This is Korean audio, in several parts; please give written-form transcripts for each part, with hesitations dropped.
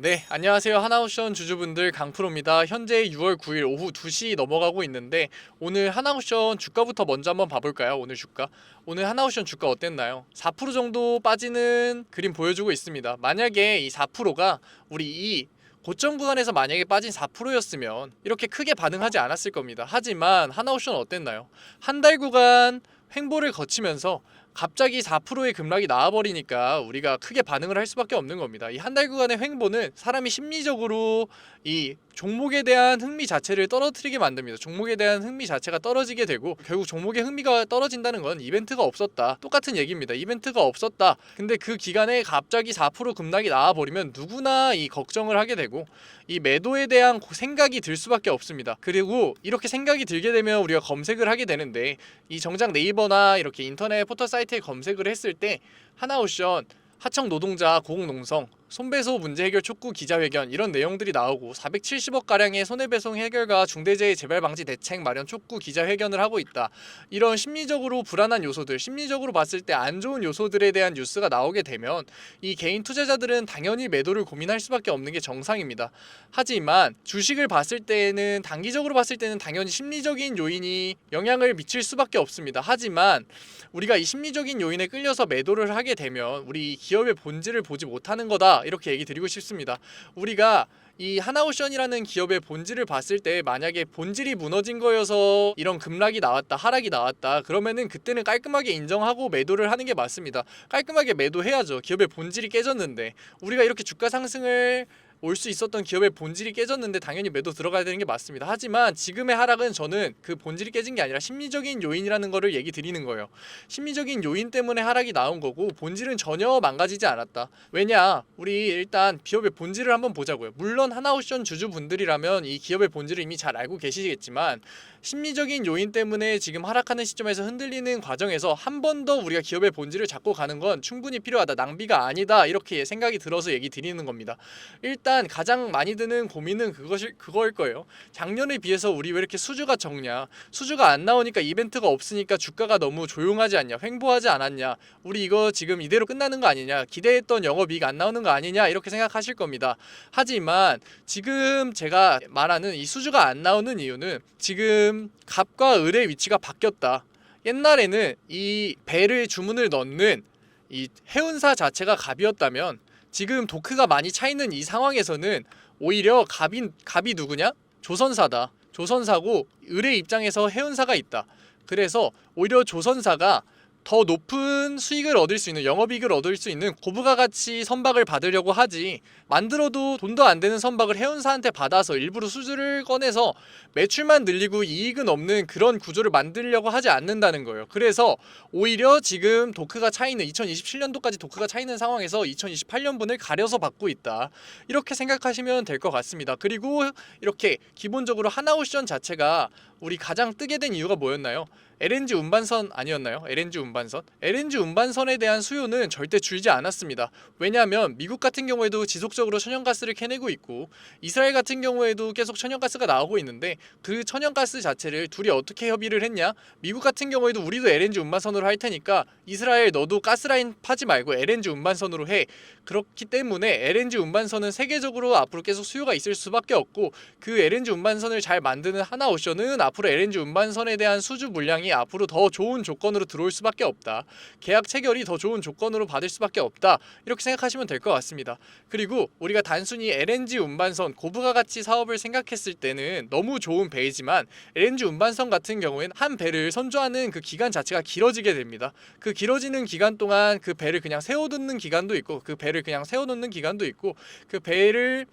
네, 안녕하세요. 하나옵션 주주분들 강프로입니다. 현재 6월 9일 오후 2시 넘어가고 있는데 오늘 하나옵션 주가부터 먼저 한번 봐볼까요? 오늘 주가. 오늘 하나옵션 주가 어땠나요? 4% 정도 빠지는 그림 보여주고 있습니다. 만약에 이 4%가 우리 이 고점 구간에서 만약에 빠진 4%였으면 이렇게 크게 반응하지 않았을 겁니다. 하지만 하나옵션은 어땠나요? 한 달 구간 횡보를 거치면서 갑자기 4%의 급락이 나와버리니까 우리가 크게 반응을 할 수밖에 없는 겁니다. 이 한 달 구간의 횡보는 사람이 심리적으로 이 종목에 대한 흥미 자체를 떨어뜨리게 만듭니다. 종목에 대한 흥미 자체가 떨어지게 되고 결국 종목의 흥미가 떨어진다는 건 이벤트가 없었다. 똑같은 얘기입니다. 이벤트가 없었다. 근데 그 기간에 갑자기 4% 급락이 나와버리면 누구나 이 걱정을 하게 되고 이 매도에 대한 생각이 들 수밖에 없습니다. 그리고 이렇게 생각이 들게 되면 우리가 검색을 하게 되는데 이 정작 네이버나 이렇게 인터넷 포털 사이트에 검색을 했을 때 하나옵션 하청 노동자 고공농성 손배소 문제 해결 촉구 기자회견 이런 내용들이 나오고 470억 가량의 손해배송 해결과 중대재해 재발 방지 대책 마련 촉구 기자회견을 하고 있다. 이런 심리적으로 불안한 요소들, 심리적으로 봤을 때 안 좋은 요소들에 대한 뉴스가 나오게 되면 이 개인 투자자들은 당연히 매도를 고민할 수밖에 없는 게 정상입니다. 하지만 주식을 봤을 때는 단기적으로 봤을 때는 당연히 심리적인 요인이 영향을 미칠 수밖에 없습니다. 하지만 우리가 이 심리적인 요인에 끌려서 매도를 하게 되면 우리 기업의 본질을 보지 못하는 거다. 이렇게 얘기 드리고 싶습니다. 우리가 이 하나옵션이라는 기업의 본질을 봤을 때 만약에 본질이 무너진 거여서 이런 급락이 나왔다, 하락이 나왔다, 그러면은 그때는 깔끔하게 인정하고 매도를 하는 게 맞습니다. 깔끔하게 매도해야죠. 기업의 본질이 깨졌는데 우리가 이렇게 주가 상승을 올 수 있었던 기업의 본질이 깨졌는데 당연히 매도 들어가야 되는 게 맞습니다. 하지만 지금의 하락은 저는 그 본질이 깨진 게 아니라 심리적인 요인이라는 거를 얘기 드리는 거예요. 심리적인 요인 때문에 하락이 나온 거고 본질은 전혀 망가지지 않았다. 왜냐? 우리 일단 기업의 본질을 한번 보자고요. 물론 하나옵션 주주분들이라면 이 기업의 본질을 이미 잘 알고 계시겠지만 심리적인 요인 때문에 지금 하락하는 시점에서 흔들리는 과정에서 한 번 더 우리가 기업의 본질을 잡고 가는 건 충분히 필요하다. 낭비가 아니다. 이렇게 생각이 들어서 얘기 드리는 겁니다. 일단 가장 많이 드는 고민은 그거일 거예요. 작년에 비해서 우리 왜 이렇게 수주가 적냐? 수주가 안 나오니까 이벤트가 없으니까 주가가 너무 조용하지 않냐? 횡보하지 않았냐? 우리 이거 지금 이대로 끝나는 거 아니냐? 기대했던 영업이익 안 나오는 거 아니냐? 이렇게 생각하실 겁니다. 하지만 지금 제가 말하는 이 수주가 안 나오는 이유는 지금 갑과 을의 위치가 바뀌었다. 옛날에는 이 배를 주문을 넣는 이 해운사 자체가 갑이었다면 지금 도크가 많이 차있는 이 상황에서는 오히려 갑이 누구냐? 조선사다. 조선사고 을의 입장에서 해운사가 있다. 그래서 오히려 조선사가 더 높은 수익을 얻을 수 있는, 영업이익을 얻을 수 있는 고부가 가치 선박을 받으려고 하지, 만들어도 돈도 안 되는 선박을 해운사한테 받아서 일부러 수주를 꺼내서 매출만 늘리고 이익은 없는 그런 구조를 만들려고 하지 않는다는 거예요. 그래서 오히려 지금 도크가 차이는 2027년도까지 도크가 차이는 상황에서 2028년분을 가려서 받고 있다. 이렇게 생각하시면 될 것 같습니다. 그리고 이렇게 기본적으로 하나옵션 자체가 우리 가장 뜨게 된 이유가 뭐였나요? LNG 운반선 아니었나요? LNG 운반선에 대한 수요는 절대 줄지 않았습니다. 왜냐하면 미국 같은 경우에도 지속적으로 천연가스를 캐내고 있고 이스라엘 같은 경우에도 계속 천연가스가 나오고 있는데 그 천연가스 자체를 둘이 어떻게 협의를 했냐? 미국 같은 경우에도 우리도 LNG 운반선으로 할 테니까 이스라엘 너도 가스라인 파지 말고 LNG 운반선으로 해. 그렇기 때문에 LNG 운반선은 세계적으로 앞으로 계속 수요가 있을 수밖에 없고 그 LNG 운반선을 잘 만드는 하나옵션은 앞으로 LNG 운반선에 대한 수주 물량이 앞으로 더 좋은 조건으로 들어올 수밖에 없다. 계약 체결이 더 좋은 조건으로 받을 수밖에 없다. 이렇게 생각하시면 될 것 같습니다. 그리고 우리가 단순히 LNG 운반선 고부가 가치 사업을 생각했을 때는 너무 좋은 배이지만 LNG 운반선 같은 경우에는 한 배를 선주하는 그 기간 자체가 길어지게 됩니다. 그 길어지는 기간 동안 그 배를 그냥 세워두는 기간도 있고 그 배를 그냥 세워놓는 기간도 있고 그 배를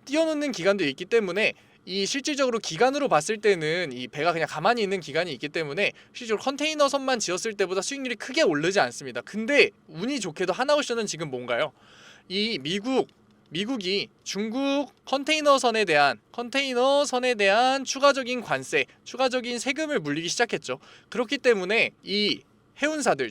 띄워놓는 기간도 있기 때문에 이 실질적으로 기간으로 봤을 때는 이 배가 그냥 가만히 있는 기간이 있기 때문에 실제로 컨테이너선만 지었을 때보다 수익률이 크게 오르지 않습니다. 근데 운이 좋게도 하나옵션은 지금 뭔가요? 이 미국이 중국 컨테이너선에 대한 추가적인 관세, 추가적인 세금을 물리기 시작했죠. 그렇기 때문에 이 해운사들,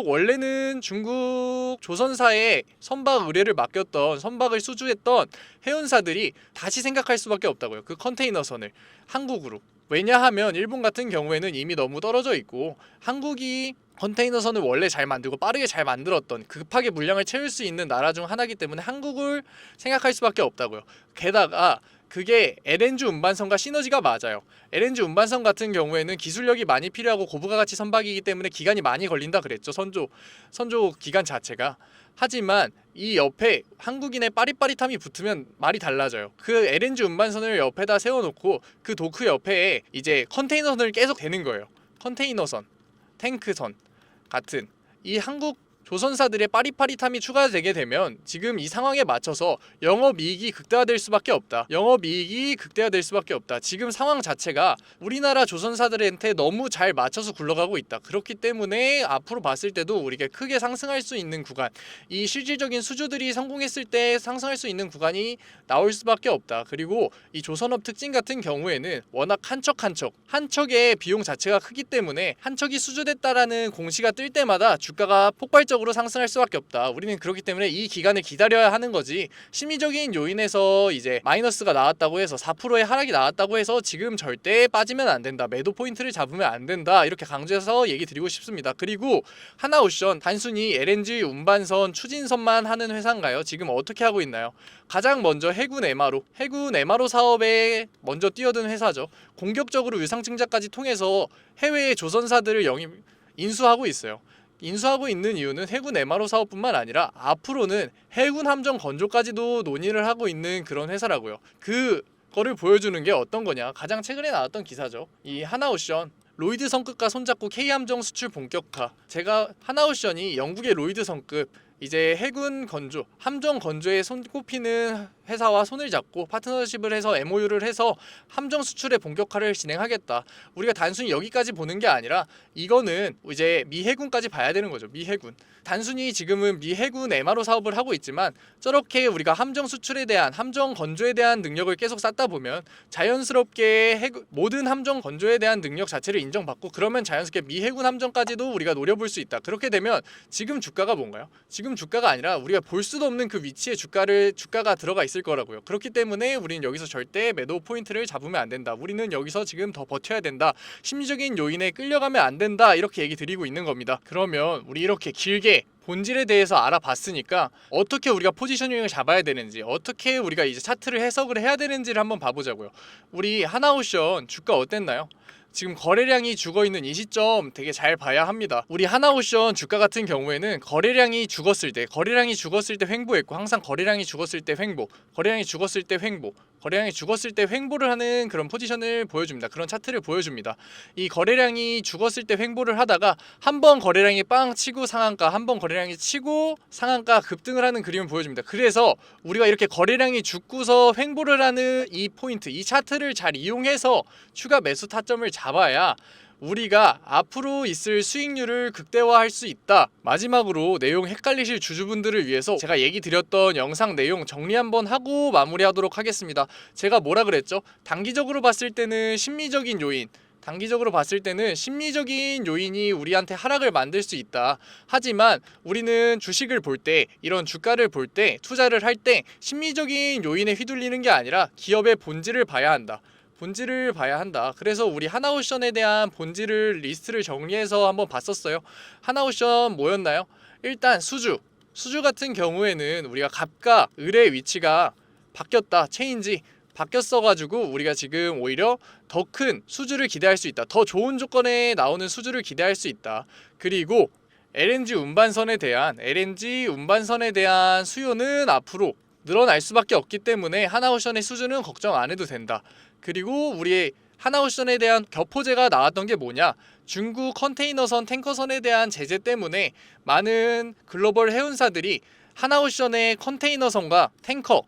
원래는 중국 조선사에 선박 의뢰를 맡겼던, 선박을 수주했던 해운사들이 다시 생각할 수밖에 없다고요. 그 컨테이너선을 한국으로. 왜냐하면 일본 같은 경우에는 이미 너무 떨어져 있고 한국이 컨테이너선을 원래 잘 만들고 빠르게 잘 만들었던 급하게 물량을 채울 수 있는 나라 중 하나이기 때문에 한국을 생각할 수밖에 없다고요. 게다가 그게 LNG 운반선과 시너지가 맞아요. LNG 운반선 같은 경우에는 기술력이 많이 필요하고 고부가 가치 선박이기 때문에 기간이 많이 걸린다 그랬죠. 선조 기간 자체가. 하지만 이 옆에 한국인의 빠릿빠릿함이 붙으면 말이 달라져요. 그 LNG 운반선을 옆에다 세워놓고 그 도크 옆에 이제 컨테이너선을 계속 대는 거예요. 컨테이너선, 탱크선 같은 이 한국 조선사들의 빠릿빠릿함이 추가되게 되면 지금 이 상황에 맞춰서 영업이익이 극대화될 수밖에 없다. 영업이익이 극대화될 수밖에 없다. 지금 상황 자체가 우리나라 조선사들한테 너무 잘 맞춰서 굴러가고 있다. 그렇기 때문에 앞으로 봤을 때도 우리가 크게 상승할 수 있는 구간, 이 실질적인 수주들이 성공했을 때 상승할 수 있는 구간이 나올 수밖에 없다. 그리고 이 조선업 특징 같은 경우에는 워낙 한 척의 비용 자체가 크기 때문에 한 척이 수주됐다라는 공시가 뜰 때마다 주가가 폭발적으로 상승할 수밖에 없다. 우리는 그렇기 때문에 이 기간을 기다려야 하는 거지. 심리적인 요인에서 이제 마이너스가 나왔다고 해서 4%의 하락이 나왔다고 해서 지금 절대 빠지면 안 된다. 매도 포인트를 잡으면 안 된다. 이렇게 강조해서 얘기 드리고 싶습니다. 그리고 하나오션 단순히 LNG 운반선 추진선만 하는 회사인가요? 지금 어떻게 하고 있나요? 가장 먼저 해군 MRO 사업에 먼저 뛰어든 회사죠. 공격적으로 유상 증자까지 통해서 해외의 조선사들을 인수하고 있어요. 인수하고 있는 이유는 해군 MRO 사업뿐만 아니라 앞으로는 해군 함정 건조까지도 논의를 하고 있는 그런 회사라고요. 그거를 보여주는 게 어떤 거냐? 가장 최근에 나왔던 기사죠. 이 하나오션 로이드 성급과 손잡고 K함정 수출 본격화. 제가 하나오션이 영국의 로이드 성급 이제 해군 건조, 함정 건조에 손꼽히는 회사와 손을 잡고 파트너십을 해서 MOU를 해서 함정 수출의 본격화를 진행하겠다. 우리가 단순히 여기까지 보는 게 아니라 이거는 이제 미 해군까지 봐야 되는 거죠. 미 해군. 단순히 지금은 미 해군 MRO 사업을 하고 있지만 저렇게 우리가 함정 수출에 대한 함정 건조에 대한 능력을 계속 쌓다 보면 자연스럽게 모든 함정 건조에 대한 능력 자체를 인정받고 그러면 자연스럽게 미 해군 함정까지도 우리가 노려볼 수 있다. 그렇게 되면 지금 주가가 뭔가요? 지금 주가가 아니라 우리가 볼 수도 없는 그 위치에 주가가 들어가 있을 거라고요. 그렇기 때문에 우리는 여기서 절대 매도 포인트를 잡으면 안 된다. 우리는 여기서 지금 더 버텨야 된다. 심리적인 요인에 끌려가면 안 된다. 이렇게 얘기 드리고 있는 겁니다. 그러면 우리 이렇게 길게 본질에 대해서 알아봤으니까 어떻게 우리가 포지셔닝을 잡아야 되는지, 어떻게 우리가 이제 차트를 해석을 해야 되는지를 한번 봐보자고요. 우리 하나오션 주가 어땠나요? 지금 거래량이 죽어있는 이 시점 되게 잘 봐야 합니다. 우리 하나오션 주가 같은 경우에는 거래량이 죽었을 때 횡보했고, 항상 거래량이 죽었을 때 횡보, 거래량이 죽었을 때 횡보, 거래량이 죽었을 때 횡보를 하는 그런 포지션을 보여줍니다. 그런 차트를 보여줍니다. 이 거래량이 죽었을 때 횡보를 하다가 한 번 거래량이 빵 치고 상한가, 한 번 거래량이 치고 상한가 급등을 하는 그림을 보여줍니다. 그래서 우리가 이렇게 거래량이 죽고서 횡보를 하는 이 포인트, 이 차트를 잘 이용해서 추가 매수 타점을 잡아야 우리가 앞으로 있을 수익률을 극대화할 수 있다. 마지막으로 내용 헷갈리실 주주분들을 위해서 제가 얘기 드렸던 영상 내용 정리 한번 하고 마무리하도록 하겠습니다. 제가 뭐라 그랬죠? 단기적으로 봤을 때는 심리적인 요인이 우리한테 하락을 만들 수 있다. 하지만 우리는 주식을 볼 때, 이런 주가를 볼 때, 투자를 할 때 심리적인 요인에 휘둘리는 게 아니라 기업의 본질을 봐야 한다. 그래서 우리 하나오션에 대한 본질을 리스트를 정리해서 한번 봤었어요. 하나오션 뭐였나요? 일단 수주 같은 경우에는 우리가 갑과 을의 위치가 바뀌었다. 체인지 바뀌었어가지고 우리가 지금 오히려 더 큰 수주를 기대할 수 있다. 더 좋은 조건에 나오는 수주를 기대할 수 있다. 그리고 LNG 운반선에 대한 수요는 앞으로 늘어날 수밖에 없기 때문에 하나오션의 수주는 걱정 안 해도 된다. 그리고 우리의 하나오션에 대한 격포제가 나왔던 게 뭐냐? 중국 컨테이너선, 탱커선에 대한 제재 때문에 많은 글로벌 해운사들이 하나오션의 컨테이너선과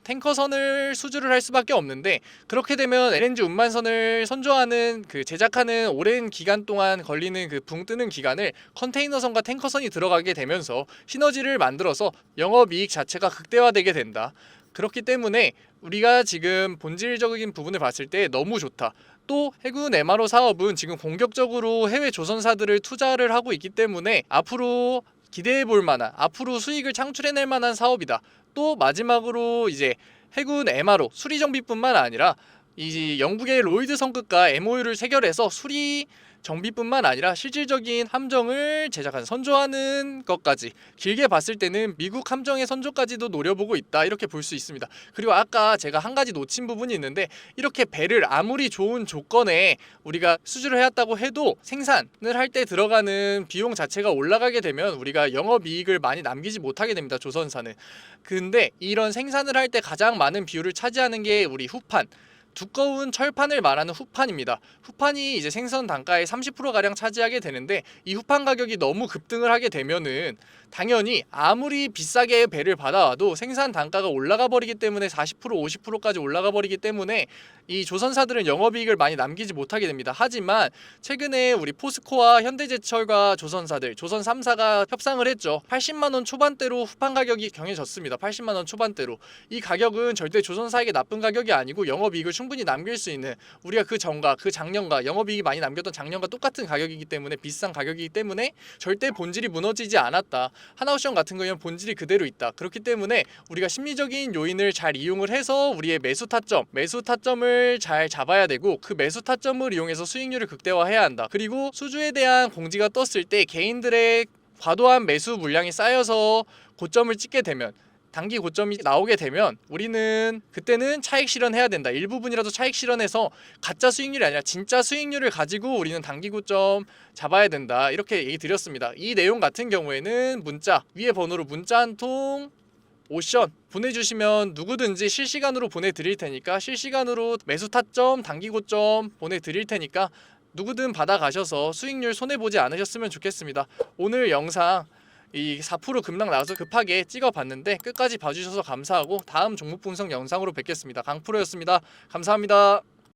탱커선을 수주를 할 수밖에 없는데, 그렇게 되면 LNG 운반선을 선조하는 제작하는 오랜 기간 동안 걸리는 그 붕 뜨는 기간을 컨테이너선과 탱커선이 들어가게 되면서 시너지를 만들어서 영업이익 자체가 극대화되게 된다. 그렇기 때문에 우리가 지금 본질적인 부분을 봤을 때 너무 좋다. 또 해군 MRO 사업은 지금 공격적으로 해외 조선사들을 투자를 하고 있기 때문에 앞으로 기대해볼 만한, 앞으로 수익을 창출해낼 만한 사업이다. 또 마지막으로 이제 해군 MRO 수리정비뿐만 아니라 이 영국의 로이드 성급과 MOU를 체결해서 수리 정비뿐만 아니라 실질적인 함정을 제작한 선조하는 것까지 길게 봤을 때는 미국 함정의 선조까지도 노려보고 있다 이렇게 볼 수 있습니다. 그리고 아까 제가 한 가지 놓친 부분이 있는데 이렇게 배를 아무리 좋은 조건에 우리가 수주를 해왔다고 해도 생산을 할 때 들어가는 비용 자체가 올라가게 되면 우리가 영업이익을 많이 남기지 못하게 됩니다. 조선사는. 근데 이런 생산을 할 때 가장 많은 비율을 차지하는 게 우리 후판, 두꺼운 철판을 말하는 후판입니다. 후판이 이제 생선 단가의 30%가량 차지하게 되는데 이 후판 가격이 너무 급등을 하게 되면은 당연히 아무리 비싸게 배를 받아와도 생산 단가가 올라가 버리기 때문에 40% 50%까지 올라가 버리기 때문에 이 조선사들은 영업이익을 많이 남기지 못하게 됩니다. 하지만 최근에 우리 포스코와 현대제철과 조선사들, 조선 3사가 협상을 했죠. 80만원 초반대로 후판 가격이 정해졌습니다. 80만원 초반대로. 이 가격은 절대 조선사에게 나쁜 가격이 아니고 영업이익을 충분히 남길 수 있는, 우리가 그 전과 그 작년과 영업이익이 많이 남겼던 작년과 똑같은 가격이기 때문에, 비싼 가격이기 때문에 절대 본질이 무너지지 않았다. 하나옵션 같은 경우는 본질이 그대로 있다. 그렇기 때문에 우리가 심리적인 요인을 잘 이용을 해서 우리의 매수 타점을 잘 잡아야 되고, 그 매수 타점을 이용해서 수익률을 극대화해야 한다. 그리고 수주에 대한 공지가 떴을 때 개인들의 과도한 매수 물량이 쌓여서 고점을 찍게 되면, 단기 고점이 나오게 되면 우리는 그때는 차익 실현해야 된다. 일부분이라도 차익 실현해서 가짜 수익률이 아니라 진짜 수익률을 가지고 우리는 단기 고점 잡아야 된다. 이렇게 얘기 드렸습니다. 이 내용 같은 경우에는 문자 위에 번호로 문자 한 통 옵션 보내주시면 누구든지 실시간으로 보내드릴 테니까, 실시간으로 매수 타점, 단기 고점 보내드릴 테니까 누구든 받아가셔서 수익률 손해보지 않으셨으면 좋겠습니다. 오늘 영상 이 4% 급락 나와서 급하게 찍어봤는데 끝까지 봐주셔서 감사하고 다음 종목 분석 영상으로 뵙겠습니다. 강프로였습니다. 감사합니다.